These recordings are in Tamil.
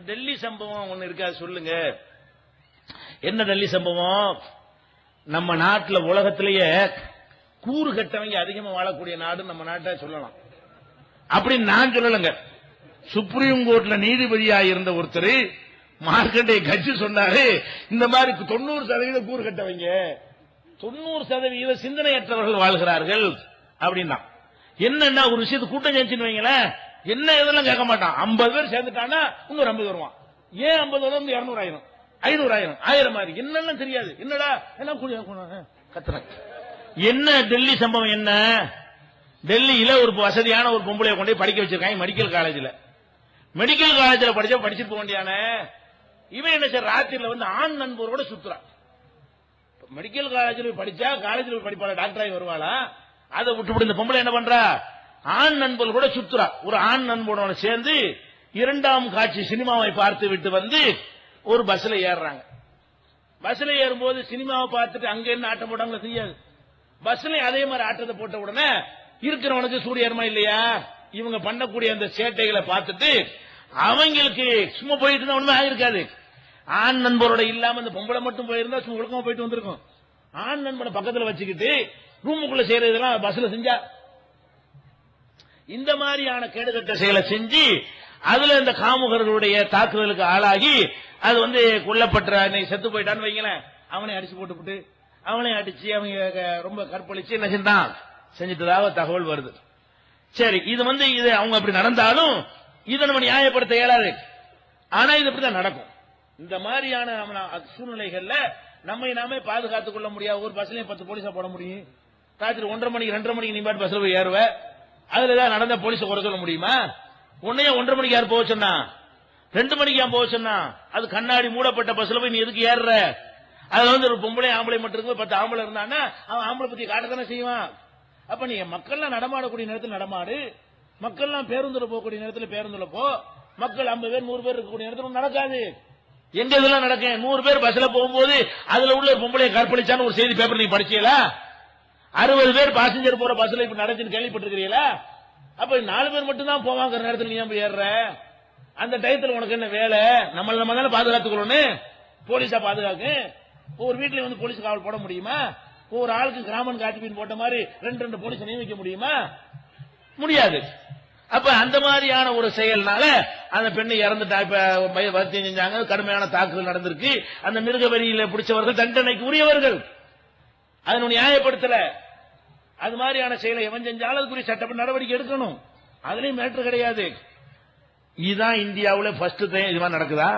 டெல்லி சம்பவம் ஒண்ணு இருக்கா சொல்லுங்க. என்ன டெல்லி சம்பவம்? நம்ம நாட்டில் உலகத்திலேயே கூறு கட்டவங்க அதிகமா வாழக்கூடிய நாடு நம்ம நாட்டை சொல்லலாம். அப்படின்னு நான் சொல்லலங்க. சுப்ரீம் கோர்ட்ல நீதிபதியா இருந்த ஒருத்தர் மார்க்கண்டே கட்சி சொன்னாரு, இந்த மாதிரி 90% கூறு கட்டவங்க, 90% சிந்தனையற்றவர்கள் வாழ்கிறார்கள் அப்படின்னா. என்னன்னா ஒரு விஷயத்து கூட்டம் சேர்ந்துன்னு வைங்களேன், என்ன இதெல்லாம் கேட்க மாட்டான். 50 பேர் சேர்ந்துட்டான்னா இன்னொரு 50 வருவான். ஏன் 50 வரும்? 200 ஆயிரம், 500 ஆயிரம், 1000 மாதிரி என்னெல்லாம் தெரியாது. என்னடா எல்லாம் கத்துறேன். என்ன டெல்லி சம்பவம்? என்ன டெல்லியில ஒரு வசதியான ஒரு பொம்பளைய கொண்டு படிக்க வச்சிருக்காங்க மெடிக்கல் காலேஜில். மெடிக்கல் காலேஜில் படிச்சுட்டு போக வேண்டியான இவன் என்ன சார் ராத்திரில வந்து ஆண் நண்பரோட சுத்துறான். மெடிக்கல் காலேஜில் படிச்சா காலேஜில் படிப்பாளா, டாக்டராகி வருவாளா? அதை விட்டு இந்த பொம்பளை என்ன பண்றா? ஆண் நண்பர் கூட சுத்துறா. ஒரு ஆண் நண்பனோட சேர்ந்து 2ஆம் காட்சி சினிமாவை பார்த்து விட்டு வந்து ஒரு பஸ்ல ஏறுறாங்க. பஸ்ல ஏறும்போது சினிமாவை பார்த்துட்டு அங்க என்ன ஆட்டம் போட்டாங்களோ தெரியாது. பஸ்ல அதே மாதிரி ஆட்டத்தை போட்ட உடனே இருக்கிறவனுக்கு சூடு ஏறுமா இல்லையா? இவங்க பண்ணக்கூடிய அந்த சேட்டைகளை பார்த்துட்டு அவங்களுக்கு சும்மா போயிட்டு இருந்தா ஒண்ணுமே ஆயிருக்காது. ஆண் நண்பரோட இல்லாம அந்த பொம்பளை மட்டும் போயிருந்தா சும்மா ஒழுக்கமா போயிட்டு வந்திருக்கும். ஆண் நண்பனை பக்கத்துல வச்சுக்கிட்டு ரூமுக்குள்ள செய்யறதெல்லாம் பஸ்ல செஞ்சா இந்த மாதிரியான கேடுகட்ட செயலை செஞ்சு அதுல இந்த காமுகர்களுடைய தாக்குதலுக்கு ஆளாகி அது வந்து கொல்லப்பட்ட செத்து போயிட்டான்னு வைங்களேன், அவனை அடிச்சு போட்டுவிட்டு அவனை அடிச்சு அவங்க ரொம்ப கற்பழிச்சு என்ன செஞ்சிட்டதாக தகவல் வருது. சரி, இது வந்து இது அவங்க அப்படி நடந்தாலும் இதை நம்ம நியாயப்படுத்த இயலாது. ஆனா இது இப்படிதான் நடக்கும். இந்த மாதிரியான சூழ்நிலைகள்ல நம்மை நாமே பாதுகாத்துக் கொள்ள முடியாது. ஒரு பஸ்லயும் 10 போலீஸா போட முடியும். ராத்திரி 1:30 மணிக்கு 2:30 மணிக்கு நீ பாட்டு பஸ்ல போய் ஏறுவ, அதுல ஏதாவது நடந்த போலீஸை குறை சொல்ல முடியுமா? உன்னைய 1:30 மணிக்கு யார் போக சொன்னா? 2 மணிக்கு ஏன் போக சொன்னா? அது கண்ணாடி மூடப்பட்ட பஸ்ல போய் நீ எதுக்கு ஏறுற? அதுல வந்து ஒரு பொம்பளை ஆம்பளை மட்டும் இருக்கு, 10 ஆம்பளை இருந்தான்னா அவன் ஆம்பளை பத்தி காட்டத்தானே செய்வான். அப்ப நீ மக்கள்லாம் நடமாடக்கூடிய நேரத்தில் நடமாடு, மக்கள்லாம் பேருந்துல போகக்கூடிய நேரத்தில் பேருந்துல போ. மக்கள் 50 பேர் 100 பேர் இருக்கக்கூடிய நேரத்தில் நடக்காது. எங்க இதெல்லாம் நடக்கும்? 100 பேர் பஸ்ல போகும்போது அதுல உள்ள பொம்பளையை கற்பழிச்சான்னு ஒரு செய்தி பேப்பர் நீ படிச்சீங்களா? 60 பேர் பாசஞ்சர் போற பஸ்ல இப்ப நடந்துன்னு கேள்விப்பட்டிருக்கிறீங்களா? அப்ப 4 பேர் மட்டும் தான் போவாங்க நேரத்தில் நீ ஏன் ஏறுற? அந்த டயத்தில் உனக்கு என்ன வேலை? நம்ம தானே பாதுகாத்துக்கணும், போலீஸா பாதுகாக்கு. ஒரு வீட்டுல வந்து போலீஸ் காவல் போட முடியுமா? ஒரு ஆளுக்கு கிராமன் காட்டிபின் போட்ட மாதிரி 2 போலீஸ் நியமிக்க முடியுமா? முடியாது. அப்ப அந்த மாதிரியான ஒரு செயல்னால அந்த பெண்ணை இறந்துட்டா. இப்ப வருத்தம் செஞ்சாங்க, கடுமையான தாக்குதல் நடந்திருக்கு. அந்த மிருக வரியில பிடிச்சவர்கள் தண்டனைக்கு உரியவர்கள். அதனை நியாயப்படுத்தல. அது மாதிரியான செயலை எவன் செஞ்சாலும் அதுக்குரிய சட்டப்படி நடவடிக்கை எடுக்கணும். அதுலயும் மேட்டர் கிடையாது. இதுதான் இந்தியாவுல ஃபர்ஸ்ட் டைம் இது மாதிரி நடக்குதா?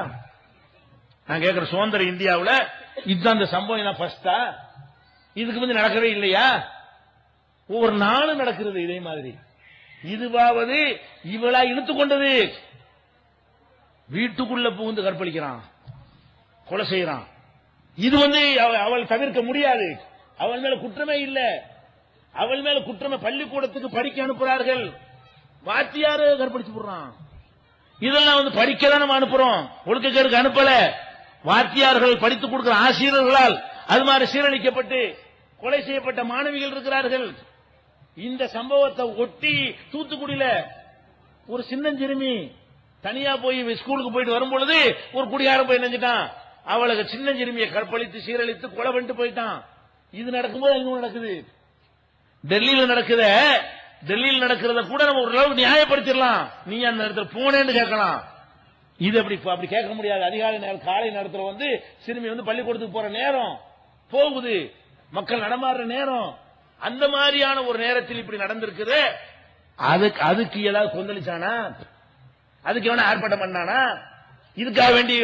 நான் கேட்கிற சுதந்திர இந்தியாவுல இதுதான் இந்த சம்பவம் ஃபர்ஸ்டா? இதுக்கு வந்து நடக்கவே இல்லையா? ஒவ்வொரு நாளும் நடக்கிறது இதே மாதிரி. இதுவாவது இவளா இழுத்துக் கொண்டது. வீட்டுக்குள்ள புகுந்து கற்பழிக்கிறான், கொலை செய்யறான். இது வந்து அவள் தவிர்க்க முடியாது. அவள் மேல குற்றமே இல்லை. அவள் மேல குற்றமே. பள்ளிக்கூடத்துக்கு படிக்க அனுப்புறார்கள், வாத்தியாரு கற்பழிச்சு போடுறான். இதெல்லாம் வந்து படிக்க தான் நம்ம அனுப்புறோம், ஒழுக்கக்கேடுக்கு அனுப்பல. வாத்தியார்கள் படித்துக் கொடுக்கிற ஆசிரியர்களால் அது மாதிரி சீரழிக்கப்பட்டு கொலை செய்யப்பட்ட மாணவிகள் இருக்கிறார்கள். இந்த சம்பவத்தை ஒட்டி தூத்துக்குடியில ஒரு சின்னஞ்சிறுமி தனியா போய் ஸ்கூலுக்கு போயிட்டு வரும்பொழுது ஒரு குடியாரம் போய் நினைஞ்சிட்டான். அவளுக்கு சின்னஞ்சிறுமியை கற்பழித்து சீரழித்து கொலை பண்ணிட்டு போயிட்டான். இது நடக்கும்போது இன்னும் நடக்குது. டெல்லியில நடக்குத. டெல்லியில் நடக்கிறத கூட நம்ம ஓரளவுக்கு நியாயப்படுத்திடலாம். நீ அந்த இடத்துல போனேன்னு கேட்கலாம். இது அப்படி கேட்க முடியாது. அதிகாலை நேரம், காலை நேரத்தில் வந்து சிறுமி வந்து பள்ளிக்கூடத்துக்கு போற நேரம், போகுது, மக்கள் நடமாடுற நேரம், அந்த மாதிரியான ஒரு நேரத்தில் இப்படி நடந்திருக்குது. அதுக்கு ஏதாவது கொந்தளிச்சானா? அதுக்கு எவனா ஆர்ப்பாட்டம் பண்ணானா? இதுக்காக வேண்டி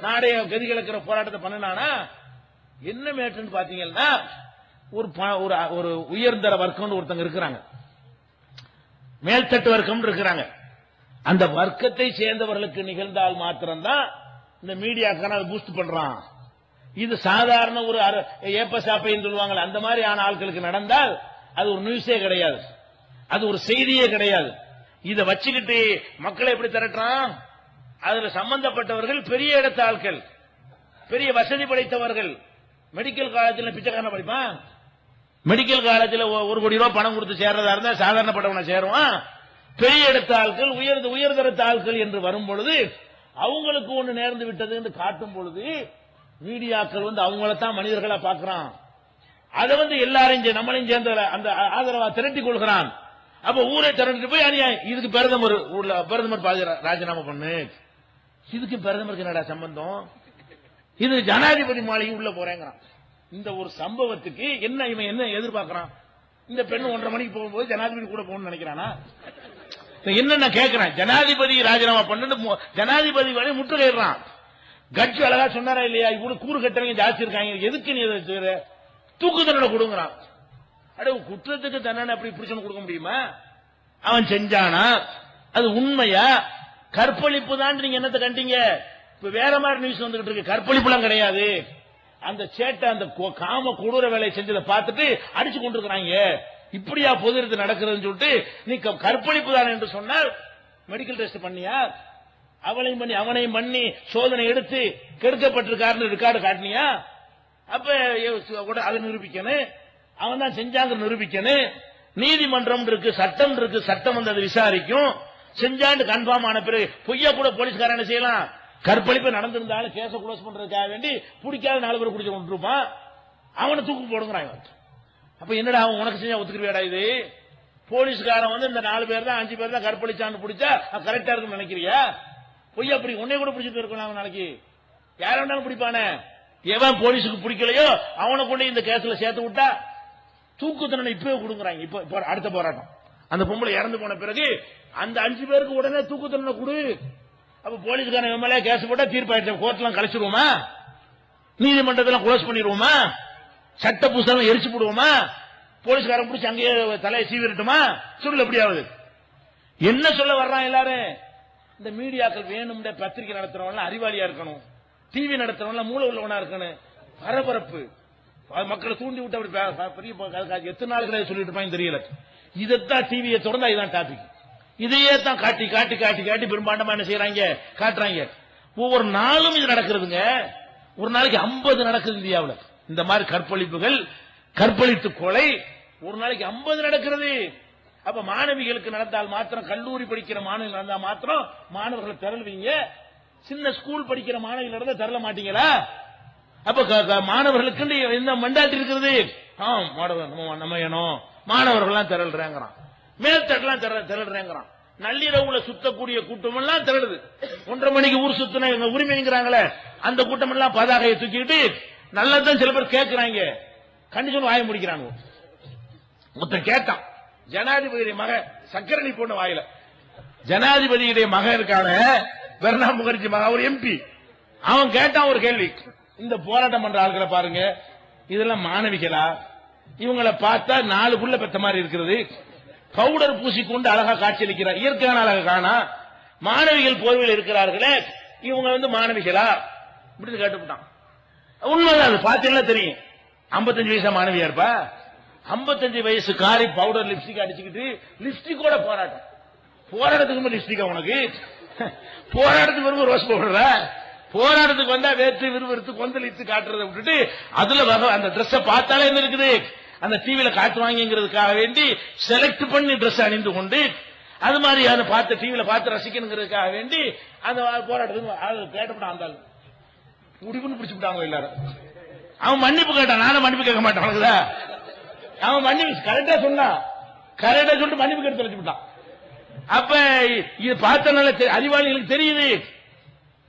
நாடே கதி கலக்கிற போராட்டத்தை பண்ணனானா? என்ன மேட்டர்னு பாத்தீங்கன்னா, ஒரு உயர்தர வர்க்கம் ஒருத்தங்க இருக்கிறாங்க, மேல்தட்டு வர்க்கம் இருக்கிறாங்க. அந்த வர்க்கத்தை சேர்ந்தவர்களுக்கு நிகழ்ந்தால் மாத்திரம்தான் இந்த மீடியாக்கான பூஸ்ட் பண்றான். இது சாதாரண ஒரு ஏப்பசாப்பைன்னு சொல்லுவாங்க, அந்த மாதிரி ஆன ஆட்களுக்கு நடந்தால் அது ஒரு நியூஸே கிடையாது, அது ஒரு செய்தியே கிடையாது. இதை வச்சுக்கிட்டு மக்களை எப்படி திரட்டுறான்? அதுல சம்பந்தப்பட்டவர்கள் பெரிய இடத்த ஆட்கள், பெரிய வசதி படைத்தவர்கள். மெடிக்கல் காலேஜில் பிச்சைக்காரன படிப்பான். மெடிக்கல் காலேஜில் 1 கோடி ரூபாய் பணம் கொடுத்து சேர்றதா இருந்தா சாதாரணப்பட்டவனை சேருவான். பெரிய இடத்த ஆட்கள், உயர்தரத்த ஆட்கள் என்று வரும் பொழுது அவங்களுக்கு ஒண்ணு நேர்ந்து விட்டது என்று காட்டும் பொழுது மீடியாக்கள் வந்து அவங்களத்தான் மனிதர்களா பாக்குறான். அதை வந்து எல்லாரையும் நம்மளையும் சேர்ந்த அந்த ஆதரவா திரட்டி கொள்கிறான். அப்ப ஊரை திரண்டு போய் அநியாயம். இதுக்கு பிரதமர் ராஜினாமா பண்ணு. இதுக்கு பிரதமருக்கு என்னடா சம்பந்தம்? இது ஜனாதிபதி மாளிகை உள்ள போறேங்கிறான். இந்த ஒரு சம்பவத்துக்கு இவன் என்ன எதிர்பார்க்கிறான்? இந்த பெண் 1:30 மணிக்கு போகும்போது ஜனாதிபதி கூட போகணும்னு நினைக்கிறானா? என்ன கேட்கிறேன், ஜனாதிபதி ராஜினாமா பண்ணு, ஜனாதிபதி வரை முற்றுகையிடுறான். கட்சி அழகா சொன்னாரா இல்லையா? இவ்வளவு கூறு கட்டவங்க ஜாஸ்தி இருக்காங்க, எதுக்கு நீ தூக்கு தண்டனை கொடுங்கிறான். அட குற்றத்துக்கு தண்டனை அப்படி பிடிச்சு கொடுக்க முடியுமா? அவன் செஞ்சானா? அது உண்மையா? கற்பழிப்பு தான் நீங்க என்னத்தை கண்டீங்க? இப்ப வேற மாதிரி நியூஸ் வந்துகிட்டு இருக்கு. கற்பழிப்புலாம் கிடையாது. அந்த சேட்டை அந்த காம கொடூர வேலையை செஞ்சதை பார்த்துட்டு அடிச்சு கொண்டிருக்கிறாங்க. இப்படியா பொது இடத்து நடக்கிறதுன்னு சொல்லிட்டு நீ கற்பழிப்பு தான் என்று சொன்னால் மெடிக்கல் டெஸ்ட் பண்ணியா? அவனையும் பண்ணி சோதனை எடுத்து கெடுக்கப்பட்டிருக்காருன்னு ரெக்கார்டு காட்டினியா? அப்ப அதை நிரூபிக்கணும். அவன் தான் செஞ்சாங்க நிரூபிக்கணும். நீதிமன்றம் இருக்கு, சட்டம் இருக்கு, சட்டம் வந்து அதை விசாரிக்கும். செஞ்சாண்டு கன்ஃபார்ம் ஆன பிறகு பொய்யா கூட போலீஸ்காரன் என்ன செய்யலாம்? கற்பழிப்பு நடந்திருந்தாலும் கேஸ குளோஸ் பண்றதுக்காக வேண்டி பிடிக்காத 4 பேர் குடிச்சு கொண்டிருப்பான். அவனை தூக்கு போடுங்கிறான். அப்ப என்னடா அவன் உனக்கு செஞ்சா ஒத்துக்குறியாடா? இது போலீஸ்காரன் வந்து இந்த 4 பேர் தான் 5 பேர் தான் கற்பழிச்சான்னு பிடிச்சா கரெக்டா இருக்குன்னு நினைக்கிறியா? பொய்யா அப்படி உன்னை கூட பிடிச்சிட்டு இருக்கலாம். நாளைக்கு யார வேண்டாலும் பிடிப்பானே. எவன் போலீஸுக்கு பிடிக்கலையோ அவனை கொண்டு இந்த கேஸ்ல சேர்த்து விட்டா தூக்கு தண்டனை இப்பவே கொடுக்குறாங்க. இப்ப அடுத்த போராட்டம் அந்த பொம்பளை இறந்து போன பிறகு அந்த 5 பேருக்கு உடனே தூக்கு தண்டனை கொடு. அப்ப போலீஸ்காரன் எம்எல்ஏ கேஸ் போட்டா தீர்ப்பாயிடுச்சு. கோர்ட்லாம் கழிச்சிருவோமா? நீதிமன்றத்தில் குளோஸ் பண்ணிடுவோமா? சட்ட புஸ்தகம் எரிச்சு போடுவோமா? போலீஸ்காரன் பிடிச்சி அங்கேயே தலையை சீவிரட்டுமா? சொல்லு எப்படியாவது. என்ன சொல்ல வர்றான் எல்லாரும்? இந்த மீடியாக்கள் வேணும். பத்திரிகை நடத்துறவங்க அறிவாளியா இருக்கணும், டிவி நடத்துறவங்க மூளை உள்ளவனா இருக்கணும். பரபரப்பு மக்களை தூண்டி விட்டு அப்படி பெரிய எத்தனை நாளுக்கு சொல்லிட்டு இருப்பாங்க தெரியல. இதைத்தான் டிவியை தொடர்ந்தா இதுதான் டாபிக். இதையே தான் காட்டி காட்டி காட்டி காட்டி பெரும்பாண்டமா என்ன செய்யறாங்க? காட்டுறாங்க. ஒவ்வொரு நாளும் இது நடக்கிறதுங்க. ஒரு நாளைக்கு 50 நடக்குது இந்தியாவில். இந்த மாதிரி கற்பழிப்புகள், கற்பழித்து கொலை ஒரு நாளைக்கு 50 நடக்கிறது. அப்ப மாணவிகளுக்கு நடந்தால் மாத்திரம், கல்லூரி படிக்கிற மாணவிகள் நடந்தால் மாத்திரம் மாணவர்களை திரளுவீங்க. சின்ன ஸ்கூல் படிக்கிற மாணவிகள் நடந்தா திரள மாட்டீங்களா? அப்ப மாணவர்களுக்கு என்ன மெண்டாலிட்டி இருக்கிறது? நம்ம ஏனோ மாணவர்கள் திரள்றாங்கிறான், மேல்தட்டெல்லாம் திரள்றாங்கிறான். நள்ளிரவுல சுத்தக்கூடிய கூட்டம் எல்லாம் திரளுது. 1:30 மணிக்கு ஊர் சுத்தின உரிமைங்கிறாங்களே, அந்த கூட்டம் எல்லாம் பதாகையை தூக்கிட்டு நல்லதான் சில பேர் கேட்கிறாங்க. கண்டிஷன் வாய முடிக்கிறாங்க. ஒருத்தன் கேட்டான், ஜனாதிபதியுடைய மகன் சக்கரணி போன வாயில, ஜனாதிபதியுடைய மகன் இருக்கான பிரணாப் முகர்ஜி மகன், ஒரு எம்பி, அவன் கேட்டான் ஒரு கேள்வி. இந்த போராட்டம் பண்ற ஆட்களை பாருங்க, இதெல்லாம் மாணவிகளா? இவங்களை பார்த்தா 4 புள்ள பெத்த மாதிரி இருக்கிறது. பவுடர் பூசிக்கொண்டு அழகா காட்சியளிக்கிறார், இயற்கையான அழகா காணா. மாணவிகள் போர்வையில் இருக்கிறார்களே, இவங்க வந்து மாணவிகளா? இப்படி கேட்டுவிட்டான். உண்மைதான், அது பார்த்தீங்கன்னா தெரியும். 55 வயசா மாணவியா இருப்பா? 55 வயசு காரி பவுடர் லிப்ஸ்டிக் அடிச்சுக்கிட்டு லிப்ஸ்டிக்கோட போராட்டம். போராட்டத்துக்கு லிப்ஸ்டிக்கா உனக்கு? போராட்டத்துக்கு வரும்போது ரோஸ் பவுடர, போராட்டத்துக்கு வந்தா வேற்று விறுவிறுத்து கொந்தளித்து காட்டுறதை விட்டுட்டு அதுல அந்த ட்ரெஸ் பார்த்தாலே என்ன இருக்குது? அந்த டிவியில காட்டுவாங்கிறதுக்காக வேண்டி செலக்ட் பண்ணி ட்ரெஸ் அணிந்து கொண்டு அது மாதிரி அதை பார்த்து டிவியில பார்த்து ரசிக்கணுங்கிறதுக்காக வேண்டி அந்த போராட்டத்துக்கு கேட்டப்பட்டான். அந்த முடிவுன்னு பிடிச்சு விட்டாங்க எல்லாரும். அவன் மன்னிப்பு கேட்டான், நானும் மன்னிப்பு கேட்க மாட்டான். அவன் மன்னிப்பு கரெக்டா சொன்னான், கரெக்டா சொல்லிட்டு மன்னிப்பு கேட்டு தொலைச்சு விட்டான். அப்ப இது பார்த்தனால அறிவாளிகளுக்கு தெரியுது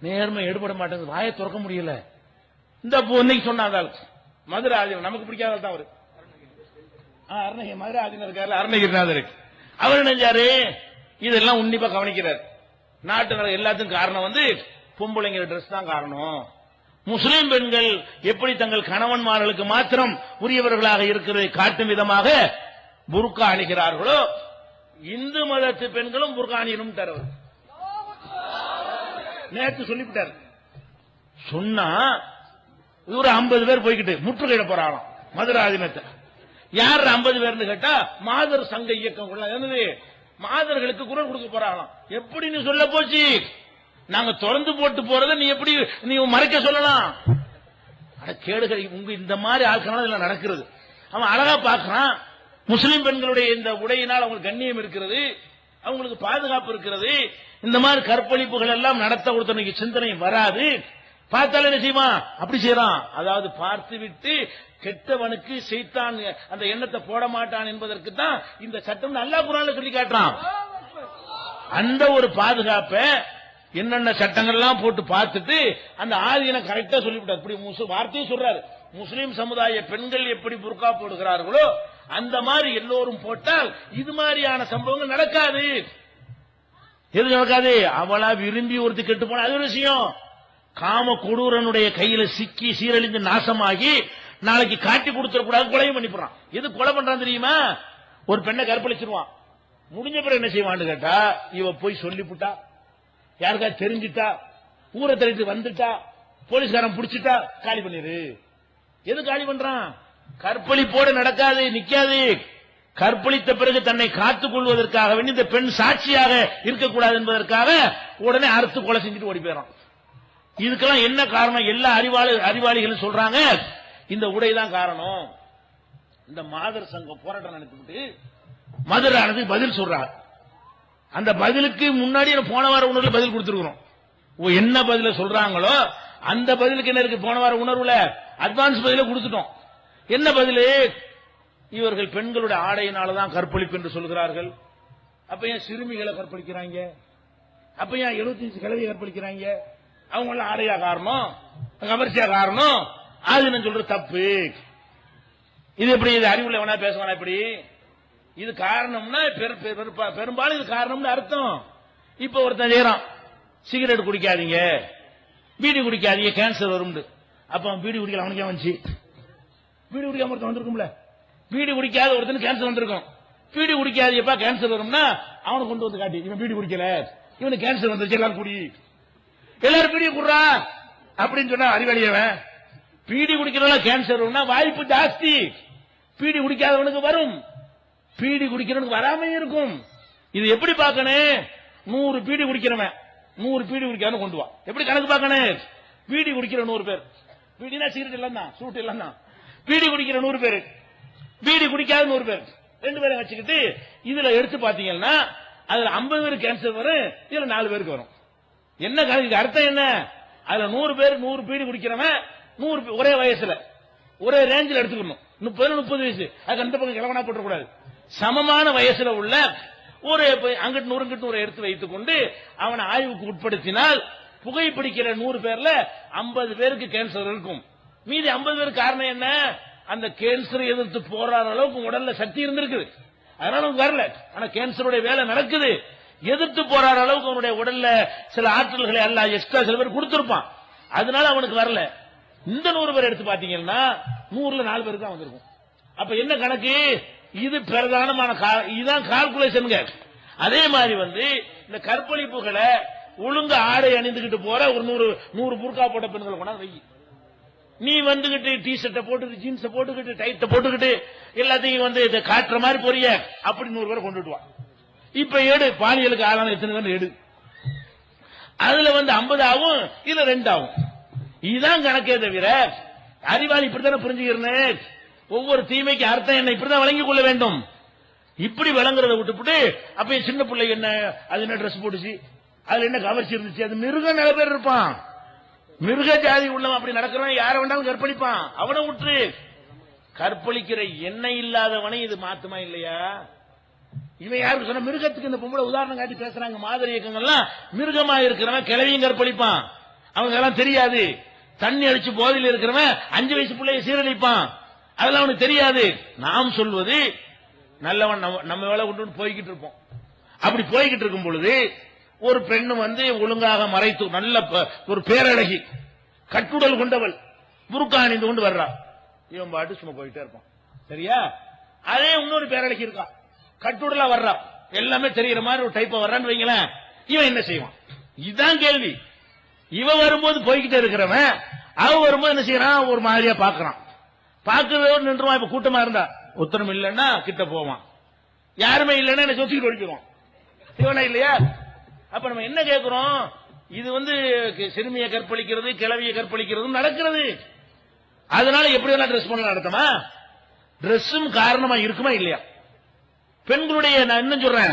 நேர்மை எடுபட மாட்டேங்குது, வாயை திறக்க முடியல. இந்த இன்னைக்கு சொன்னாதால் மதுரை ஆதீனம் நமக்கு பிடிக்காதான் அவரு மதுரை ஆதீனம் இருக்காரு, அருணகிரிநாதர், அவர் நினைஞ்சாரு இதெல்லாம் உன்னிப்பா கவனிக்கிறார். நாட்டு எல்லாத்துக்கும் காரணம் வந்து பொம்பளைங்கிற ட்ரெஸ் தான் காரணம். முஸ்லிம் பெண்கள் எப்படி தங்கள் கணவன்மார்களுக்கு மாத்திரம் உரியவர்களாக இருக்கிறதை காட்டும் விதமாக புர்கா அணிகிறார்களோ, இந்து மதத்து பெண்களும் புர்கா அணியணும் தரவர் நேற்று சொல்லிவிட்டார். சொன்னா ஒரு 50 பேர் போய்கிட்டு முற்றுகையிட போறாங்களாம் மதுரை ஆதீனத்தை. யார் 50 பேர் கேட்டா மாதர் சங்க இயக்கம் என்னது, மாதர்களுக்கு குரல் கொடுக்க போறாங்களாம். எப்படி நீ சொல்ல போச்சு? நாங்க திறந்து போட்டு போறத நீ எப்படி நீ மறைக்க சொல்லலாம்? கேடுகள் உங்க இந்த மாதிரி ஆட்கள் இதுல நடக்கிறது. அவன் அழகா பாக்குறான், முஸ்லிம் பெண்களுடைய இந்த உடையினால் அவங்களுக்கு கண்ணியம் இருக்கிறது, அவங்களுக்கு பாதுகாப்பு இருக்கிறது. இந்த மாதிரி கற்பழிப்புகள் எல்லாம் நடத்த ஒருத்தனுக்கு சிந்தனை வராது. பார்த்தாலும் என்ன செய்வான், அப்படி செய்யறான். அதாவது பார்த்து விட்டு கெட்டவனுக்கு சைத்தான் அந்த எண்ணத்தை போட மாட்டான் என்பதற்கு தான் இந்த சட்டம் அல்லாஹ் குர்ஆன்ல சொல்லி காட்டுறான். அந்த ஒரு பாதுகாப்பை என்னென்ன சட்டங்கள்லாம் போட்டு பார்த்துட்டு அந்த ஆதினை கரெக்டா சொல்லிவிட்டார். இப்படி வார்த்தையும் சொல்றாரு, முஸ்லீம் சமுதாய பெண்கள் எப்படி புர்கா போடுகிறார்களோ அந்த மாதிரி எல்லோரும் போட்டால் இது மாதிரியான சம்பவங்கள் நடக்காது. எது நடக்காது? அவளா விரும்பி ஒருத்தி கெட்டு போன அது ஒரு விஷயம். காம கொடூரனுடைய கையில சிக்கி சீரழிந்து நாசமாகி நாளைக்கு காட்டி கொடுத்துடக்கூடாது, கொலையும் பண்ணிவிடுறான். எது கொலை பண்றான் தெரியுமா? ஒரு பெண்ணை கற்பழிச்சிருவான். முடிஞ்ச பிறகு என்ன செய்வான்னு கேட்டா, இவ போய் சொல்லிவிட்டா, யாருக்கா தெரிஞ்சிட்டா, ஊரை தெரிஞ்சு வந்துட்டா, போலீஸ்காரன் பிடிச்சிட்டா, காலி பண்ணிரு. எது காலி பண்றான்? கற்பழிப்போடு நடக்காது, நிக்காது. கற்பழித்த பிறகு தன்னை காத்துக் கொள்வதற்காக இந்த பெண் சாட்சியாக இருக்கக்கூடாது என்பதற்காக உடனே அறுத்து கொலை செஞ்சுட்டு ஓடி போயிடறான். இதுக்கெல்லாம் என்ன காரணம்? எல்லா அறிவாளிகளும் சொல்றாங்க, இந்த உடைதான் காரணம். இந்த மாதர் சங்கம் போராட்டம் நடத்திவிட்டு மதுரானது பதில் சொல்றாங்க. அந்த பதிலுக்கு முன்னாடி போன வார உணர்வுல பதில் கொடுத்திருக்கிறோம். என்ன பதில சொல்றாங்களோ அந்த பதிலுக்கு என்ன இருக்கு? போன வார உணர்வுல அட்வான்ஸ் பதில கொடுத்துட்டோம். என்ன பதில்? இவர்கள் பெண்களுடைய ஆடையினாலதான் கற்பழிப்பு என்று சொல்கிறார்கள். அப்ப ஏன் சிறுமிகளை கற்பழிக்கிறாங்க? அப்ப ஏன் 75 கிழவியை கற்பழிக்கிறாங்க? அவங்க எல்லாம் ஆடையா காரணம், கவர்ச்சியா காரணம், அது சொல்ற தப்பு. இது எப்படி? இது அறிவுள்ள வேணா பேசுவானா? இப்படி இது காரணம்னா பெரும்பாலும் இது காரணம்னு அர்த்தம். இப்ப ஒருத்தன் செய்யறான், சிகரெட் குடிக்காதீங்க, பீடி குடிக்காதீங்க, கேன்சர் வரும். அப்ப பீடி குடிக்கல, அவனுக்கே வந்துச்சு. பீடி குடிக்காம ஒருத்தன் வந்திருக்கும்ல, பீடி குடிக்காத ஒருத்தனுக்கு கேன்சர் வந்திருக்கும். பீடி குடிக்காதப்பா கேன்சர் வரும்னா அவனை கொண்டு வந்து காட்டி, இவன் பீடி குடிக்கல, இவனுக்கு கேன்சர் வந்துருச்சு, எல்லாரும் குடி, எல்லாரும் பீடி குடுறா அப்படின்னு சொன்னா அறிவாளியவன். பீடி குடிக்கிறவங்க கேன்சர் வரும்னா வாய்ப்பு ஜாஸ்தி. பீடி குடிக்காதவனுக்கு வரும், பீடி குடிக்கிறவனுக்கு வராம இருக்கும். இது எப்படி பார்க்கணும்? 100 பீடி குடிக்கிறவன் 100 பீடி குடிக்காம கொண்டு வா. எப்படி கணக்கு பார்க்கணும்? பீடி குடிக்கிற 100 பேர், பீடினா சிகரெட் இல்லன்னா சூட் இல்லன்னா, பீடி குடிக்கிற 100 பேர், பீடி குடிக்காத 100 பேர், 2 பேரை வச்சுக்கிட்டு இதுல எடுத்து பாத்தீங்கன்னா அதுல 50 பேருக்கு கேன்சர் வரும், இதுல 4 பேருக்கு வரும். என்ன கணக்கு? அர்த்தம் என்ன? அதுல 100 பேர் 100 பீடி குடிக்கிறவன் 100 ஒரே வயசுல ஒரே ரேஞ்சில் எடுத்துக்கணும். 30 வயசு, அதுக்கு அந்த பக்கம் கிழவனா போட்டக்கூடாது. சமமான வயசுல உள்ள ஒரு அங்கிட்டு 100 இங்கிட்டு 100 எடுத்து வைத்துக் கொண்டு அவனை ஆய்வுக்கு உட்படுத்தினால் புகைப்பிடிக்கிற 100 பேர்ல 50 பேருக்கு கேன்சர் இருக்கும். மீதி 50 பேருக்கு காரணம் என்ன? அந்த கேன்சரை எதிர்த்து போராடுற அளவுக்கு உடல்ல சக்தி இருந்திருக்குது, அதனால அவனுக்கு வரல. ஆனா கேன்சருடைய வேலை நடக்குது, எதிர்த்து போராடுற அளவுக்கு அவனுடைய உடல்ல சில ஆற்றல்களை எல்லாம் எக்ஸ்ட்ரா சில பேர் கொடுத்திருப்பான், அதனால அவனுக்கு வரல. இந்த 100 பேர் எடுத்து பாத்தீங்கன்னா 100ல 4 பேருக்கு தான் வந்திருக்கும். அப்ப என்ன கணக்கு? இது பிரதானமான இதுதான் கால்குலேஷன். அதே மாதிரி இந்த கற்பழிப்புகளை ஒழுங்கு ஆடை அணிந்துகிட்டு போற ஒரு 100 புர்கா போட்ட பெண்களை கொண்டா வை. நீ வந்துகிட்டு டி ஷர்ட்டை போட்டுக்கிட்டு ஜீன்ஸை போட்டுக்கிட்டு டைட்டை போட்டுக்கிட்டு எல்லாத்தையும் இதை காட்டுற மாதிரி போறிய, அப்படி 100 பேரை கொண்டுட்டு வா. இப்ப எடு, பாலியலுக்கு ஆளான எத்தனை பேர் எடு, அதுல 50 ஆகும், இதுல 2 ஆகும். இதுதான் கணக்கே தவிர அறிவாளி இப்படித்தானே புரிஞ்சுக்கிறேன். ஒவ்வொரு தீமைக்கு அர்த்தம் என்ன இப்படிதான் வழங்கிக் கொள்ள வேண்டும். இப்படி விளங்குறத விட்டுவிட்டு அப்ப சின்ன பிள்ளை என்ன அது என்ன ட்ரெஸ் போட்டுச்சு, அதுல என்ன கவர்ச்சி இருந்துச்சு, அது மிருகம் நிறைய பேர் இருப்பான், மிருக ஜாதி உள்ளவன் அப்படி நடக்கிறவன் யார வேண்டாலும் கற்பழிப்பான். அவனை விட்டு கற்பழிக்கிற எண்ணெய் இல்லாதவனை இது மாத்துமா இல்லையா? இவன் யாருக்கு சொன்ன? மிருகத்துக்கு இந்த பொம்பளை உதாரணம் காட்டி பேசுறாங்க. மாதிரி இயக்கங்கள்லாம் மிருகமா இருக்கிறவன் கிளவியும் கற்பழிப்பான், அவங்க எல்லாம் தெரியாது. தண்ணி அடிச்சு போதையில் இருக்கிறவன் 5 வயசு பிள்ளைய சீரழிப்பான், அதெல்லாம் அவனுக்கு தெரியாது. நாம் சொல்வது நல்லவன் நம்ம வேலை கொண்டு போய்கிட்டு இருப்போம். அப்படி போய்கிட்டு இருக்கும் பொழுது ஒரு பெண்ணு ஒழுங்காக மறைத்து நல்ல ஒரு பேரழகி கட்டுடல் கொண்டவள் புர்கா அணிந்து கொண்டு வர்றா, இவன் பாட்டு சும்மா போயிட்டே இருப்பான். சரியா? அதே இன்னொரு பேரழகி இருக்கா, கட்டுடலா வர்றா, எல்லாமே தெரிகிற மாதிரி ஒரு டைப்பா வர்றான்னு வைங்களேன், இவன் என்ன செய்வான்? இதுதான் கேள்வி. இவன் வரும்போது போய்கிட்டே இருக்கிறவன் அவன் வரும்போது என்ன செய்யறான்? ஒரு மாதிரியா பாக்குறான், பாக்குறதோடு நின்றுவான். இப்ப கூட்டமா இருந்தா உத்தரம் இல்லைன்னா கிட்ட போவான், யாருமே இல்லைன்னா என்ன சொத்திக்கிட்டு ஒழிச்சிருவான். இவனா இல்லையா? அப்ப நம்ம என்ன கேட்கிறோம்? இது சிறுமியை கற்பழிக்கிறது கிழவியை கற்பழிக்கிறது நடக்கிறது. அதனால எப்படி எல்லாம் ட்ரெஸ் பண்ணலாம் நடத்தமா? ட்ரெஸ்ஸும் காரணமா இருக்குமா இல்லையா? பெண்களுடைய நான் என்ன சொல்றேன்,